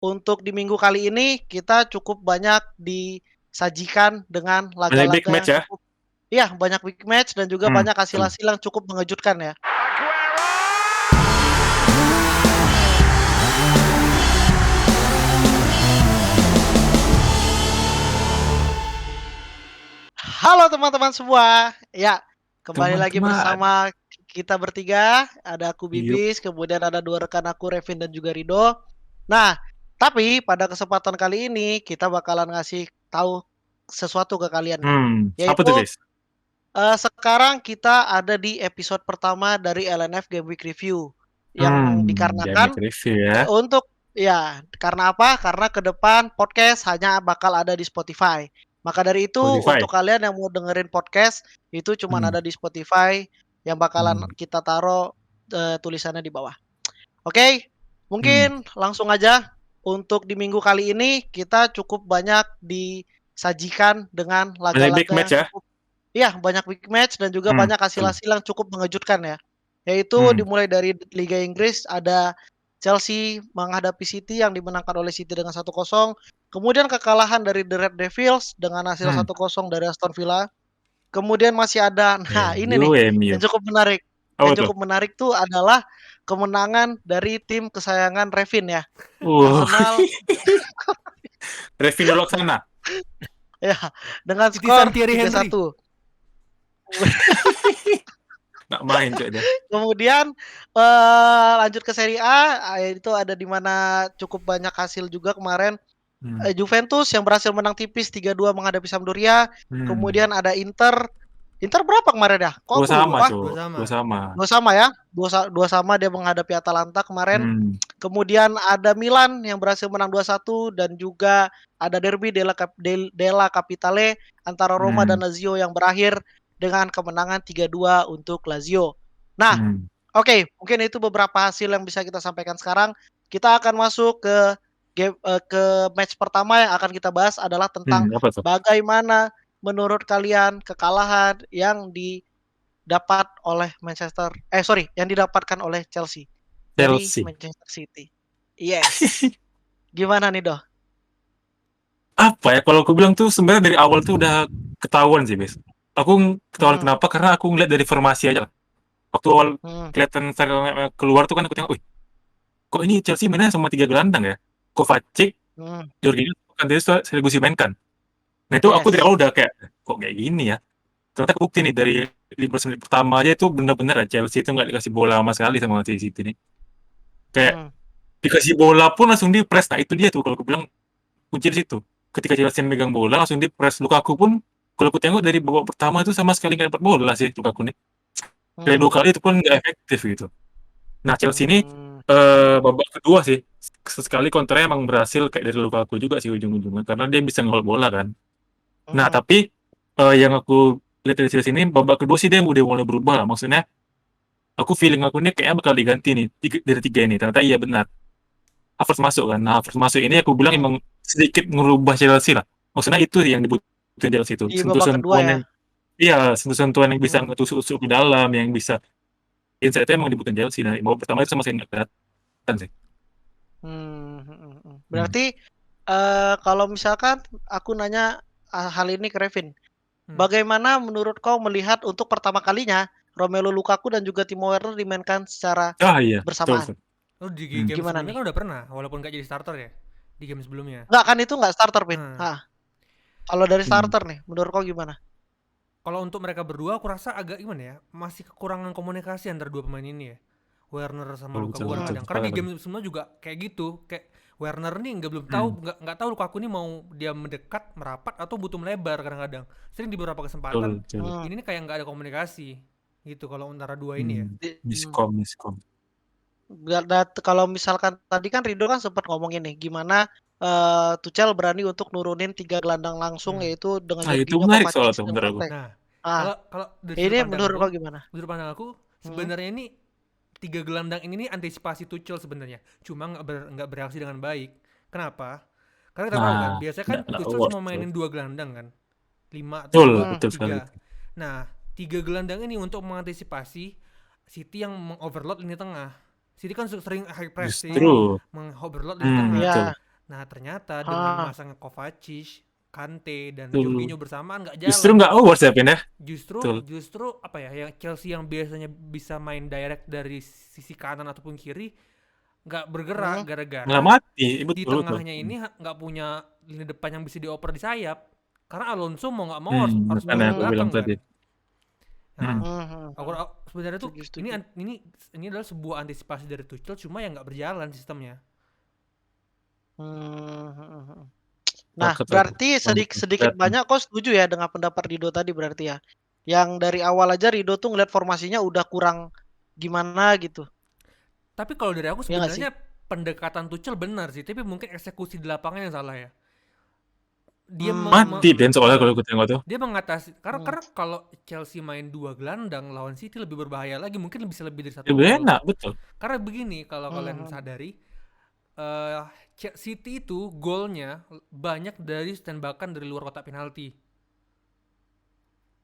untuk di minggu kali ini kita cukup banyak disajikan dengan Banyak big laga-laga match yang ya? cukup iya, banyak big match dan juga banyak Betul. hasil-hasil yang cukup mengejutkan ya. Halo teman-teman semua. Ya, kembali lagi Teman-teman, bersama kita bertiga. Ada aku yuk. Bibis, kemudian ada dua rekan aku Revin dan juga Rido. Nah, tapi pada kesempatan kali ini kita bakalan ngasih tahu sesuatu ke kalian nih. Apa tuh, Yaitu guys? sekarang kita ada di episode pertama dari LNF Game Week Review. Yang Game dikarenakan review ya. untuk ya, karena apa? Karena ke depan podcast hanya bakal ada di Spotify. Maka dari itu Spotify. untuk kalian yang mau dengerin podcast itu cuman Hmm. ada di Spotify yang bakalan Hmm. kita taruh tulisannya di bawah. Oke, Hmm. mungkin langsung aja untuk di minggu kali ini kita cukup banyak disajikan dengan Banyak big laga-laga match yang ya? cukup iya, banyak big match dan juga banyak Betul. hasil-hasil yang cukup mengejutkan ya. Yaitu Hmm. dimulai dari Liga Inggris ada Chelsea menghadapi City yang dimenangkan oleh City dengan 1-0. Kemudian kekalahan dari The Red Devils dengan hasil Hmm. 1-0 dari Aston Villa. Kemudian masih ada, nah ini nih MU. yang cukup menarik. Apa Yang tuh? cukup menarik tuh adalah kemenangan dari tim kesayangan Revin ya. Wow. Arsenal Review dulu ke sana. ya dengan Titisan skor Thierry Henry. 3-1. Nggak main cok dia. Kemudian lanjut ke Serie A, itu ada di mana cukup banyak hasil juga kemarin. Juventus yang berhasil menang tipis 3-2 menghadapi Sampdoria. Kemudian ada Inter. Inter berapa kemarin ya? Kok Dua aku sama, lupa. cok. Dua sama. Dua sama ya. Dua sama dia menghadapi Atalanta kemarin. Kemudian ada Milan yang berhasil menang 2-1 dan juga ada derby della Capitale antara Roma dan Lazio yang berakhir dengan kemenangan 3-2 untuk Lazio. Nah, oke, mungkin itu beberapa hasil yang bisa kita sampaikan sekarang. Kita akan masuk ke match pertama yang akan kita bahas adalah tentang Apa tuh? bagaimana menurut kalian kekalahan yang didapat oleh yang didapatkan oleh Chelsea dari Manchester City. Yes. Gimana nih, Doh? Apa ya, kalau aku bilang tuh sebenarnya dari awal tuh udah ketahuan sih, Bes. Aku ketahuan kenapa? Karena aku ngeliat dari formasi aja lah. Waktu awal kelihatan keluar tuh kan aku tengok, wih, kok ini Chelsea mainnya sama 3 gelandang ya? Kovacic, Jorginho, Kanté sekaligus dimainkan. Nah itu aku dari awal udah kayak, kok kayak gini ya? Ternyata kebukti nih dari 15 menit pertama aja itu bener-bener ya Chelsea itu nggak dikasih bola sama sekali sama City nih. Kayak dikasih bola pun langsung di press. Nah itu dia tuh kalau aku bilang kunci di situ. Ketika Chelsea megang bola langsung di press. Lukaku pun kalau aku tengok dari babak pertama itu sama sekali nggak dapat bola sih Lukaku nih. Kayak 2 kali itu pun nggak efektif gitu. Nah Chelsea ini babak kedua sih sekali kontranya emang berhasil kayak dari Lukaku juga sih ujung-ujungnya karena dia bisa ngehold bola kan. Nah tapi yang aku lihat dari Chelsea ini babak kedua sih dia udah mulai berubah lah. Maksudnya aku feeling aku ini kayaknya bakal diganti nih dari 3 ini. Ternyata iya benar. Havertz masuk kan. Nah Havertz masuk ini aku bilang emang sedikit ngerubah Chelsea lah. Maksudnya itu yang dibutuhin Chelsea itu. Di babak kedua ya. Iya, sentuhan yang bisa ngetusuk-tusuk ke dalam, yang bisa insight itu emang dibutuhin Chelsea. Nah, babak pertama itu sama sekali nggak kelihatan sih. Berarti kalau misalkan aku nanya hal ini ke Revin, bagaimana menurut kau melihat untuk pertama kalinya Romelu Lukaku dan juga Timo Werner dimainkan secara bersamaan? Betul. Oh, di game Gimana sebelumnya nih? kan udah pernah, walaupun nggak jadi starter ya di game sebelumnya. Nggak kan itu nggak starter, Pin. Kalau dari starter nih, menurut kau gimana? Kalau untuk mereka berdua, aku rasa agak gimana ya, masih kekurangan komunikasi antara dua pemain ini ya, Werner sama Lukaku kadang. Karena di game sebelumnya juga kayak gitu, kayak Werner nih nggak tahu Lukaku nih mau dia mendekat, merapat atau butuh melebar kadang-kadang. Sering di beberapa kesempatan ini nih kayak nggak ada komunikasi gitu kalau antara dua ini ya. Miskom. Kalau misalkan tadi kan Rido kan sempat ngomongin nih gimana Tuchel berani untuk nurunin 3 gelandang langsung yaitu dengan itu Jorginho, menarik soal Kovacic itu dan menurut aku. Nah, kalau dari ini menurut kau gimana? Menurut pandang aku sebenarnya ini 3 gelandang ini antisipasi Tuchel sebenarnya, cuma nggak bereaksi dengan baik. Kenapa? Karena kita tahu kan, biasanya kan Tuchel cuma mainin 2 gelandang kan, 5 atau 3. Nah, 3 gelandang ini untuk mengantisipasi City yang mengoverload lini tengah. City kan sering high pressing, mengoverload lini tengah. Nah ternyata dengan Ah, masangnya Kovacic, Kante dan Betul. Jorginho bersamaan nggak Justru jalan. nggak awards ya, Pin ya? Betul. Justru apa ya, yang Chelsea yang biasanya bisa main direct dari sisi kanan ataupun kiri nggak bergerak hmm. gara-gara Nggak mati, di betul betul. tengahnya ini nggak punya lini depan yang bisa dioper di sayap, karena Alonso mau nggak mau harus Makanya main di aku belakang bilang kan. tadi. Nah, Hmm. sebenarnya tuh Setuju, ini setuju. ini adalah sebuah antisipasi dari Tuchel, cuma yang nggak berjalan sistemnya. Hmm. Nah, Sepakat aku. berarti sedikit Kelihatan. banyak kau setuju ya dengan pendapat Rido tadi berarti ya. Yang dari awal aja Rido tuh ngeliat formasinya udah kurang gimana gitu. Tapi kalau dari aku Ya nggak sih? sebenarnya pendekatan Tuchel benar sih, tapi mungkin eksekusi di lapangan yang salah ya. Dia Mati Ben soalnya kalau aku tengok tuh. dia mengatasi Hmm. karena kalau Chelsea main 2 gelandang lawan City lebih berbahaya lagi, mungkin bisa lebih dari 1 Lebih gol. enak, betul. Karena begini, kalau kalian Hmm. sadari, City itu golnya banyak dari tembakan dari luar kotak penalti.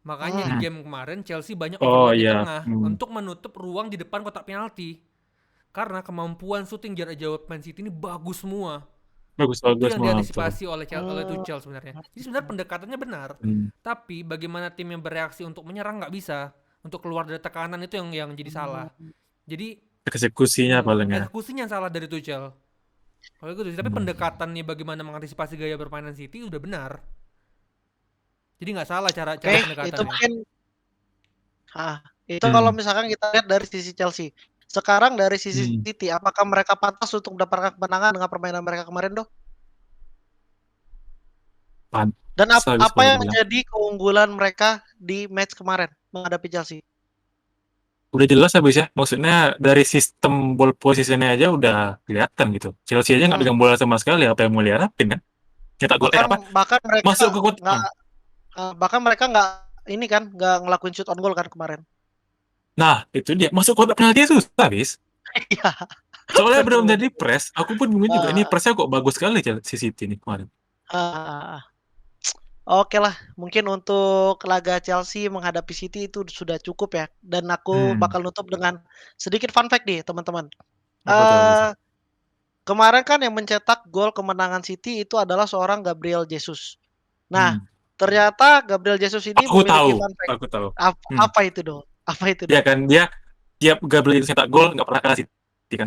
Makanya di Hmm. game kemarin Chelsea banyak Oh overload di iya. tengah untuk menutup ruang di depan kotak penalti. Karena kemampuan syuting jarak jauh Man City ini bagus semua. Bagus Itu bagus yang semua betul. diantisipasi oleh Hmm. Tuchel sebenarnya. Jadi sebenarnya pendekatannya benar. Tapi bagaimana tim yang bereaksi untuk menyerang nggak bisa. Untuk keluar dari tekanan itu yang jadi salah. Jadi Eksekusinya paling ya. eksekusinya yang salah dari Tuchel. Kalau gitu sih. Tapi pendekatannya bagaimana mengantisipasi gaya permainan City udah benar. Jadi nggak salah cara Oke, itu pendekatannya. mungkin itu kalau misalkan kita lihat dari sisi Chelsea. Sekarang dari sisi City, apakah mereka pantas untuk mendapatkan kemenangan dengan permainan mereka kemarin, Dok? Dan Pantas habis apa kalau yang dibilang. menjadi keunggulan mereka di match kemarin menghadapi Chelsea? Udah jelas habis ya. Maksudnya dari sistem ball positionnya aja udah kelihatan gitu. Chelsea aja nggak pegang bola sama sekali. Apa yang mau diharapin kan? Cetak gol apa? Bahkan mereka Masuk ke kotak. nggak bahkan mereka nggak ini kan nggak ngelakuin shoot on goal kan kemarin. Nah, itu dia. Masuk kotak penalti susah habis. Iya. Soalnya Bener benar-benar di bener. press. Aku pun bingung juga. Ini pressnya kok bagus sekali si City ini kemarin. Oke lah, mungkin untuk laga Chelsea menghadapi City itu sudah cukup ya. Dan aku bakal nutup dengan sedikit fun fact nih, teman-teman. Apa tuh? Kemarin kan yang mencetak gol kemenangan City itu adalah seorang Gabriel Jesus. Nah, ternyata Gabriel Jesus ini Aku memiliki tahu. fun fact. Aku tahu. Apa itu, Dong? Apa itu, Ya Dong? kan, dia tiap Gabriel cetak gol nggak pernah kalah City kan.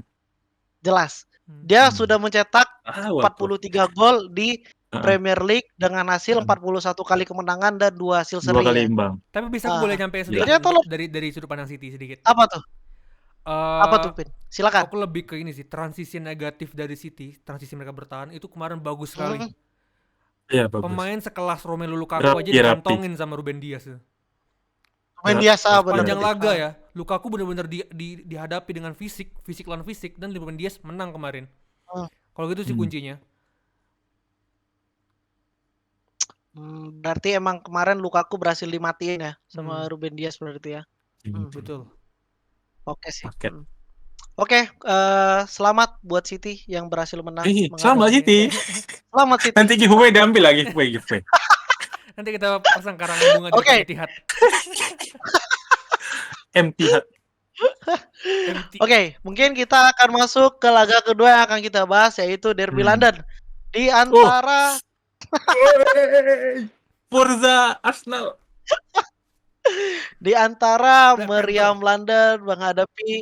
Jelas. Dia sudah mencetak 43 gol di Premier League dengan hasil 41 kali kemenangan dan 2 hasil 2 seri kali ya. imbang. Tapi bisa aku boleh nyampein sedikit Ternyata dari sudut pandang City sedikit. Apa tuh? Apa tuh, Pin? Silakan. Aku lebih ke ini sih, transisi negatif dari City, transisi mereka bertahan itu kemarin bagus sekali. Iya, bagus. Pemain sekelas Romelu Lukaku aja dikantongin sama Ruben Dias. Pemain biasa benar. Panjang laga ya, Lukaku benar-benar dihadapi dengan fisik lawan fisik, dan Ruben Dias menang kemarin. Kalau gitu sih kuncinya. Berarti emang kemarin Lukaku berhasil dimatiin ya sama Ruben Dias berarti ya. Betul. Oke sih. Oke, selamat buat City yang berhasil menang. Selamat City. Selamat City. Nanti giveaway diambil lagi, giveaway. Nanti kita pasang karang bunga di Etihad. Etihad. Oke, mungkin kita akan masuk ke laga kedua yang akan kita bahas, yaitu Derby London. Di antara Forza Arsenal. Di antara Meriam London menghadapi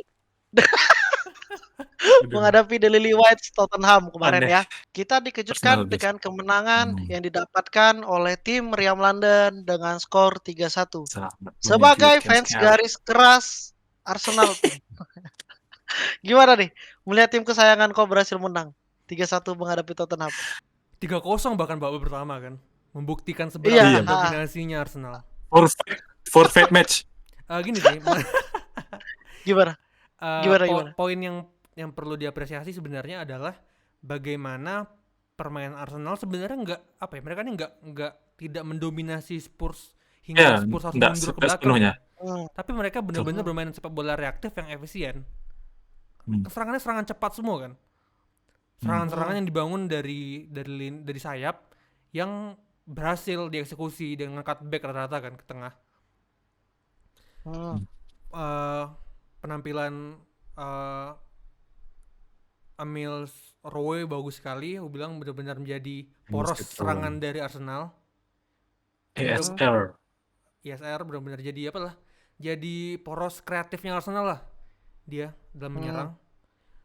The Lily Whites Tottenham kemarin ya. Kita dikejutkan dengan kemenangan yang didapatkan oleh tim Meriam London dengan skor 3-1. Sebagai fans garis keras Arsenal. Gimana nih melihat tim kesayangan kau berhasil menang 3-1 menghadapi Tottenham? 3-0 bahkan babak pertama kan. Membuktikan seberapa dominasinya Arsenal. Forfeit match. Gini sih. Gimana? Poin yang perlu diapresiasi sebenarnya adalah bagaimana permainan Arsenal sebenarnya mereka ini tidak mendominasi Spurs hingga Spurs harus mundur ke belakang. Tapi mereka benar-benar bermain sepak bola reaktif yang efisien. Serangannya serangan cepat semua kan. Serangan-serangan yang dibangun dari sayap yang berhasil dieksekusi dengan cutback rata-rata kan ke tengah. Penampilan Emil Rowe bagus sekali, aku bilang benar-benar menjadi poros Buset, serangan dari Arsenal. Bener- ESR. ISR benar-benar jadi apa lah? Jadi poros kreatifnya Arsenal lah dia dalam menyerang.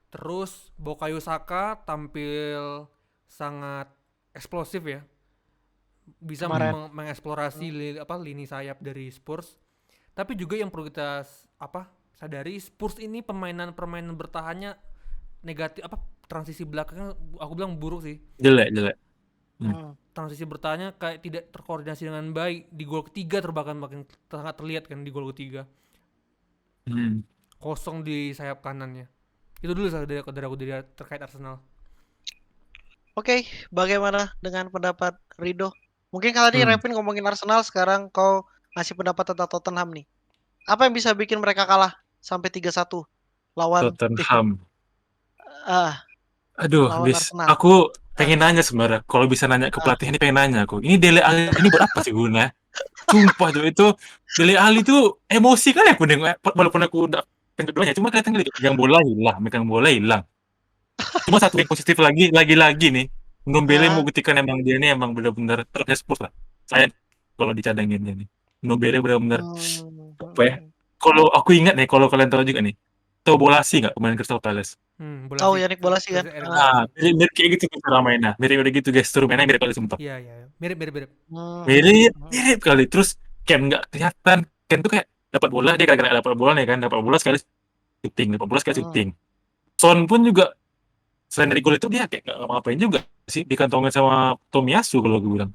Terus Bukayo Saka tampil sangat eksplosif ya. Bisa Kemarin. mengeksplorasi lini sayap dari Spurs. Tapi juga yang perlu kita sadari, Spurs ini permainan bertahannya negatif, transisi belakangnya aku bilang buruk sih. Jelek. Transisi bertahannya kayak tidak terkoordinasi dengan baik. Di gol ketiga bahkan makin sangat terlihat kan di gol ketiga. Kosong di sayap kanannya. Itu dulu dari aku terkait Arsenal. Oke, bagaimana dengan pendapat Rido? Mungkin kalau tadi Revin ngomongin Arsenal, sekarang kau ngasih pendapat tentang Tottenham nih. Apa yang bisa bikin mereka kalah sampai 3-1 lawan Tottenham. lawan Bis, Arsenal? aku pengen nanya sebenarnya. Kalau bisa nanya ke pelatih ini, pengen nanya aku. Ini Dele Alli ini buat apa sih guna? Sumpah tuh, itu Dele Alli tuh emosi kan ya aku nengok. Walaupun aku udah kedua-duanya, cuma kelihatan gitu. Megang bola hilang. Cuma satu yang positif lagi nih. Ndombele mau buktikan emang dia ini emang benar-benar terusnya Spurs lah. Saya kalau dicadangin dia nih. Ndombele benar-benar apa ya? Kalau aku ingat nih, kalau kalian tahu juga nih, tahu Bolasie nggak pemain Crystal Palace? Tahu Yannick Bolasie kan? Nah, mirip kayak gitu cara mainnya. Mirip gitu gestur mainnya mirip kali sumpah. Iya. Mirip. Mirip kali. Terus Ken nggak kelihatan. Ken tuh kayak dapat bola, dia kadang-kadang dapat bola nih kan, dapat bola sekali syuting. Son pun juga selain dari gol itu dia kayak nggak ngapain juga sih, dikantongin sama Tomiyasu kalau gue bilang.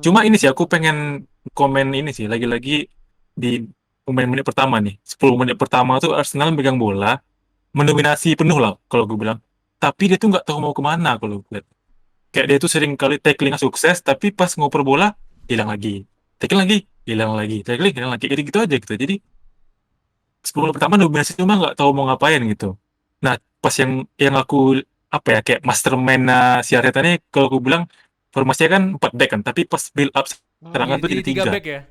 Cuma ini sih aku pengen komen ini sih, lagi-lagi di menit pertama nih, 10 menit pertama tuh Arsenal megang bola, mendominasi penuh lah kalau gue bilang. Tapi dia tuh nggak tahu mau kemana kalau gue lihat. Kayak dia tuh sering kali tacklingnya sukses, tapi pas ngoper bola hilang lagi, tackling lagi, hilang lagi, gitu aja gitu. Jadi 10 menit pertama dominasi cuma nggak tahu mau ngapain gitu. Nah, pas yang aku apa ya kayak mastermind si Arteta ini kalau aku bilang formasinya kan 4 back kan, tapi pas build up serangan tuh Jadi jadi 3. 3 back ya.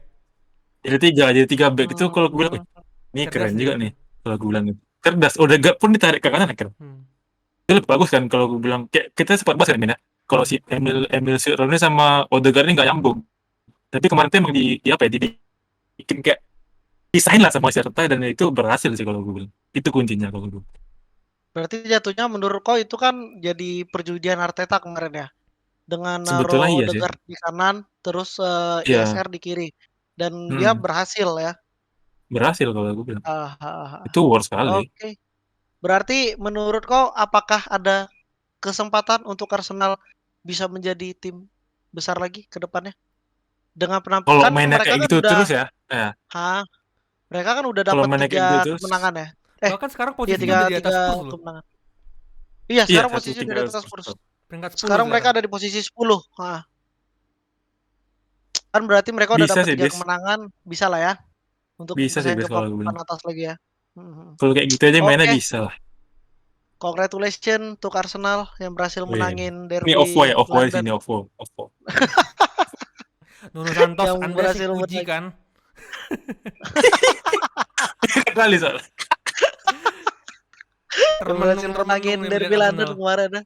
Jadi 3 back itu kalau aku bilang ini Cerdas keren dia juga itu. nih kalau aku bilang gitu. Cerdas, Odegaard pun ditarik ke kanan keren. Itu lebih bagus kan kalau aku bilang kayak kita sempat bahas kan Min ya. Kalau si Emil Sirone sama Odegaard ini nggak nyambung. Tapi kemarin tuh emang dibikin kayak desain lah sama si Arteta dan itu berhasil sih kalau gue bilang. Itu kuncinya kalau gue. Berarti jatuhnya menurut kau itu kan jadi perjudian Arteta kemarin ya, dengan Sebetulnya naruh iya sih. Odegaard di kanan, terus Iya. ISR di kiri, dan dia berhasil ya. Berhasil kalau gue bilang. Ah. Itu war sekali. Oke. Berarti menurut kau apakah ada kesempatan untuk Arsenal bisa menjadi tim besar lagi ke depannya? Dengan Kalau penampilan mainnya mereka kayak kan gitu udah, terus ya. mereka kan udah Kalau dapat mainnya kayak 3 gitu terus. kemenangan ya. Bahkan sekarang Iya posisinya udah di atas 3 Spurs loh. kemenangan. Iya, Iya, sekarang 1-3 posisinya udah di atas Spurs. Peringkat 10 Sekarang mereka ada di posisi 10. Kan berarti mereka udah Bisa dapat sih, 3 Bis. kemenangan, bisa lah ya untuk Bisa sih, bersaing Bis, ke kalau gue bilang. papan atas lagi ya. Kalau kayak gitu aja mainnya Oke, bisa lah. congratulations untuk Arsenal yang berhasil Wih. menangin Ini off-white derby di London. sini, off-white. Nuno Santos, Yang Anda berhasil sih puji kan? Kali soalnya. Yang berhasil menangin derby London kemarin.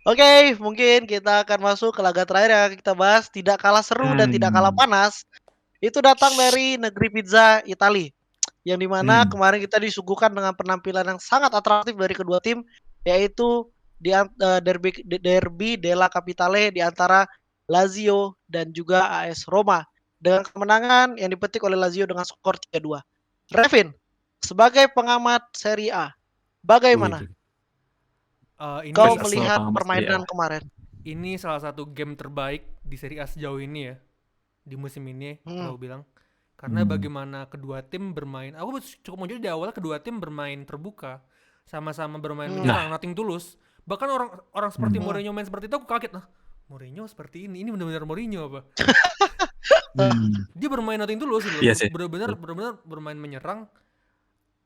Oke, mungkin kita akan masuk ke laga terakhir yang kita bahas. Tidak kalah seru dan tidak kalah panas. Itu datang dari negeri pizza Italia. Yang dimana kemarin kita disuguhkan dengan penampilan yang sangat atraktif dari kedua tim, yaitu derby della Capitale di antara Lazio dan juga AS Roma, dengan kemenangan yang dipetik oleh Lazio dengan skor 3-2. Revin, sebagai pengamat Serie A, bagaimana kau melihat permainan kemarin? Ini salah satu game terbaik di Serie A sejauh ini ya, di musim ini kalau bilang. Karena bagaimana kedua tim bermain, aku cukup muncul di awal kedua tim bermain terbuka, sama-sama bermain menyerang, nothing tulus. Bahkan orang seperti Mourinho main seperti itu aku kaget. Mourinho seperti ini benar-benar Mourinho apa? Dia bermain nothing tulus loh, benar-benar bermain menyerang.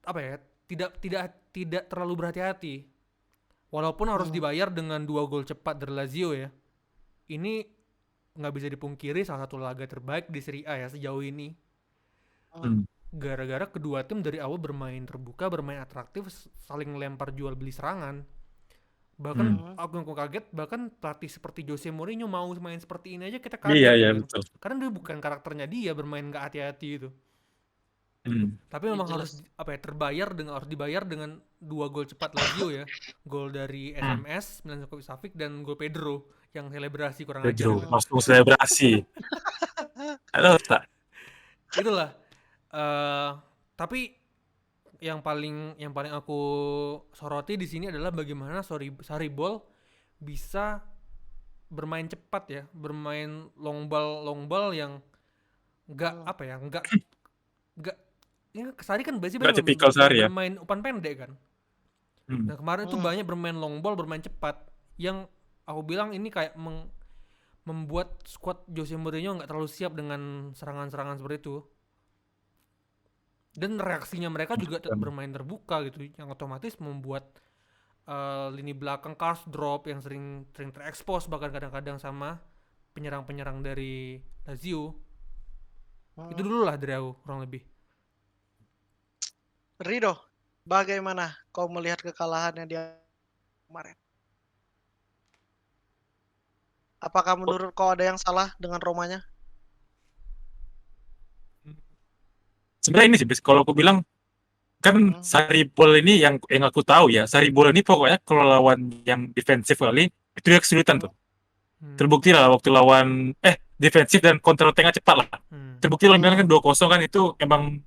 Apa ya? Tidak terlalu berhati-hati. Walaupun harus dibayar dengan 2 gol cepat dari Lazio ya. Ini nggak bisa dipungkiri salah satu laga terbaik di Serie A ya sejauh ini. gara-gara kedua tim dari awal bermain terbuka, bermain atraktif, saling lempar jual beli serangan. Bahkan aku kaget, bahkan pelatih seperti Jose Mourinho mau main seperti ini aja kita kaget Iya, kan. betul. Karena dia bukan karakternya dia bermain nggak hati-hati itu. Tapi memang harus harus dibayar dengan 2 gol cepat Lazio ya. Gol dari SMS Milinkovic Savic dan gol Pedro yang selebrasi kurang ajar. Pedro langsung selebrasi. Halo, tak. Itulah. Tapi yang paling aku soroti di sini adalah bagaimana Sarribol bisa bermain cepat ya, bermain long ball yang enggak ini Sarri kan biasanya bermain umpan pendek kan. Nah kemarin itu banyak bermain long ball, bermain cepat yang aku bilang ini kayak membuat squad Jose Mourinho nggak terlalu siap dengan serangan-serangan seperti itu. Dan reaksinya mereka juga bermain terbuka gitu, yang otomatis membuat lini belakang Karsdorp yang sering terekspos bahkan kadang-kadang sama penyerang-penyerang dari Lazio. Itu dulu lah dari aku kurang lebih. Rido, bagaimana kau melihat kekalahannya dia kemarin? Apakah menurut kau ada yang salah dengan Romanya? Sebenarnya ini sih, kalau aku bilang kan Sarribol ini yang aku tahu ya, Sarribol ini pokoknya kalau lawan yang defensif kali itu dia kesulitan tuh. Terbukti lah waktu lawan defensif dan counter attack cepat lah. Terbukti lawan Milan kan 2-0 kan itu emang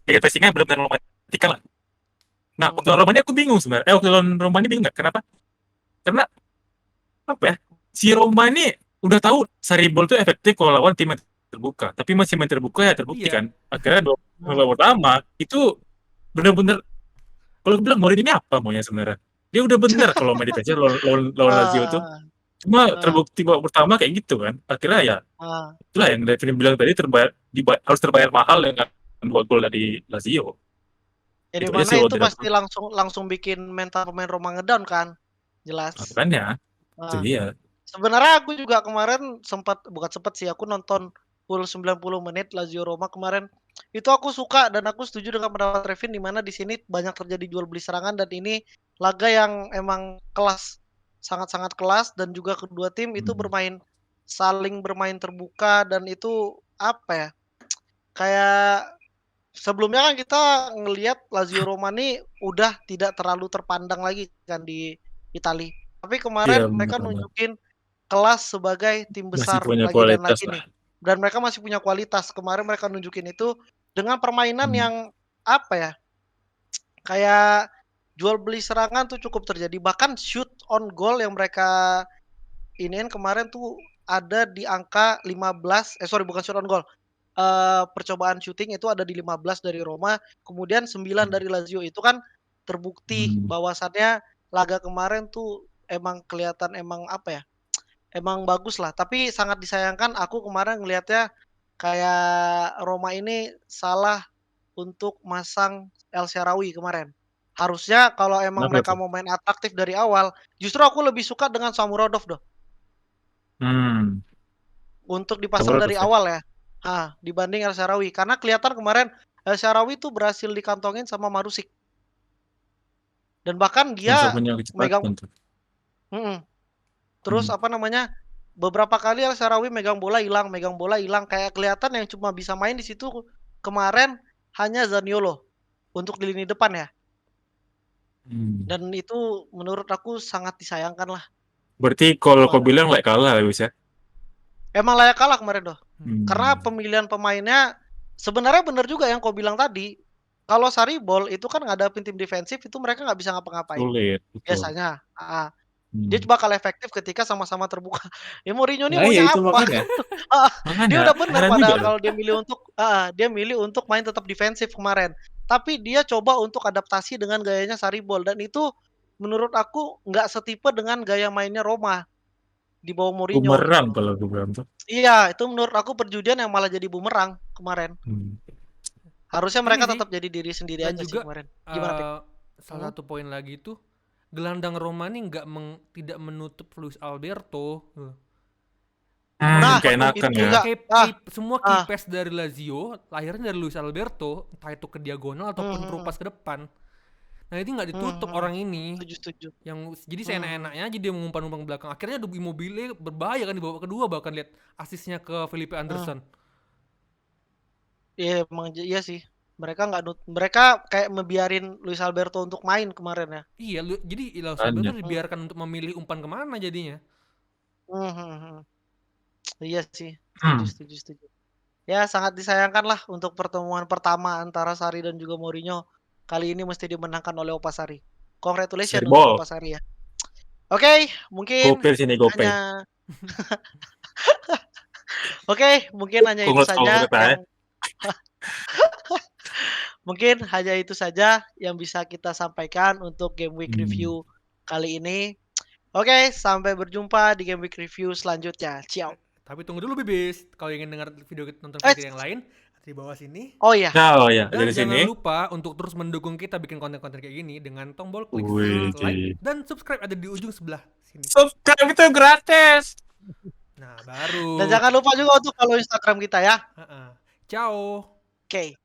passingnya benar-benar mematikan lah. Nah, waktu lawan Romania aku bingung sebenarnya. Waktu lawan Romania bingung nggak? Kenapa? Karena apa ya? Si Roma ini udah tahu Sarribol itu efektif kalau lawan tim yang terbuka, tapi masih main terbuka ya terbukti kan. Akhirnya 2 pertama itu benar-benar kalau bilang Mourinho ini apa maunya sebenarnya. Dia udah benar kalau main defense lawan Lazio itu. Cuma terbukti babak pertama kayak gitu kan. Akhirnya ya itulah yang Devin bilang tadi harus terbayar mahal dengan 2 gol dari Lazio. Jadi mana itu pasti langsung bikin mental pemain Roma ngedown kan? Jelas. Makanya. Itu dia. Sebenarnya aku juga kemarin bukan sempat sih, aku nonton full 90 menit Lazio Roma kemarin. Itu aku suka dan aku setuju dengan pendapat Revin di mana di sini banyak terjadi jual beli serangan dan ini laga yang emang kelas, sangat-sangat kelas, dan juga kedua tim itu saling bermain terbuka, dan itu apa ya? Kayak sebelumnya kan kita ngelihat Lazio Roma ini udah tidak terlalu terpandang lagi kan di Italia. Tapi kemarin mereka nunjukin kelas sebagai tim besar lagi dan lagi nih. Dan mereka masih punya kualitas. Kemarin mereka nunjukin itu dengan permainan yang apa ya? Kayak jual beli serangan tuh cukup terjadi. Bahkan shoot on goal yang mereka iniin kemarin tuh ada di angka 15. Bukan shoot on goal. Percobaan shooting itu ada di 15 dari Roma, kemudian 9 dari Lazio. Itu kan terbukti bahwasannya laga kemarin tuh emang kelihatan emang apa ya? Emang bagus lah, tapi sangat disayangkan aku kemarin ngelihatnya kayak Roma ini salah untuk masang El Shaarawy kemarin. Harusnya kalau emang mereka mau main atraktif dari awal, justru aku lebih suka dengan Shomurodov doh. Untuk dipasang dari awal ya. Dibanding El Shaarawy, karena kelihatan kemarin El Shaarawy tuh berhasil dikantongin sama Marusic. Dan bahkan dia megang terus beberapa kali El Shaarawy megang bola hilang, kayak kelihatan yang cuma bisa main di situ kemarin hanya Zaniolo untuk di lini depan ya. Dan itu menurut aku sangat disayangkan lah. Berarti kalau kau bilang layak kalah ya, Wis ya? Emang layak kalah kemarin doh. Karena pemilihan pemainnya sebenarnya benar juga yang kau bilang tadi. Kalau Sarribol itu kan ngadapin tim defensif itu mereka nggak bisa ngapa-ngapain. Sulit, biasanya. Dia bakal efektif ketika sama-sama terbuka. Ya Mourinho ini maunya apa? Dia udah benar padahal kalau dia milih untuk main tetap defensif kemarin. Tapi dia coba untuk adaptasi dengan gayanya Sarribol, dan itu menurut aku nggak setipe dengan gaya mainnya Roma di bawah Mourinho. Bumerang kalau gue bilang tuh. Iya, itu menurut aku perjudian yang malah jadi bumerang kemarin. Harusnya mereka tetap jadi diri sendiri aja juga, sih kemarin. Gimana, salah satu poin lagi tuh gelandang Roma ini tidak menutup Luis Alberto. keenakan itu ya. juga. Semua Ah. key pass dari Lazio lahirnya dari Luis Alberto, entah itu ke diagonal ataupun through pass ke depan. Nah itu nggak ditutup orang ini. Setuju. Yang jadi seenak-enaknya aja dia mengumpan-umpan belakang. Akhirnya Immobile berbahaya kan di babak kedua, bahkan lihat asisnya ke Felipe Anderson. Iya emang iya sih. Mereka kayak membiarin Luis Alberto untuk main kemarin ya. Iya, jadi Luis Alberto dibiarkan untuk memilih umpan kemana jadinya. Iya sih, setuju. Ya sangat disayangkan lah untuk pertemuan pertama antara Sarri dan juga Mourinho. Kali ini mesti dimenangkan oleh Opa Sarri. Congratulations untuk Opa Sarri ya. Oke, mungkin Gopel sini Gopel. hanya mungkin hanya itu saja yang mungkin hanya itu saja yang bisa kita sampaikan untuk Game Week Review kali ini. Oke, sampai berjumpa di Game Week Review selanjutnya. Ciao. Tapi tunggu dulu Bibis, kalau ingin dengar nonton video yang lain di bawah sini. Oh iya. Dan jangan lupa untuk terus mendukung kita bikin konten-konten kayak gini dengan tombol klik like dan subscribe ada di ujung sebelah sini. Subscribe itu gratis. Nah, baru. Dan jangan lupa juga untuk follow Instagram kita ya. Ciao. Oke.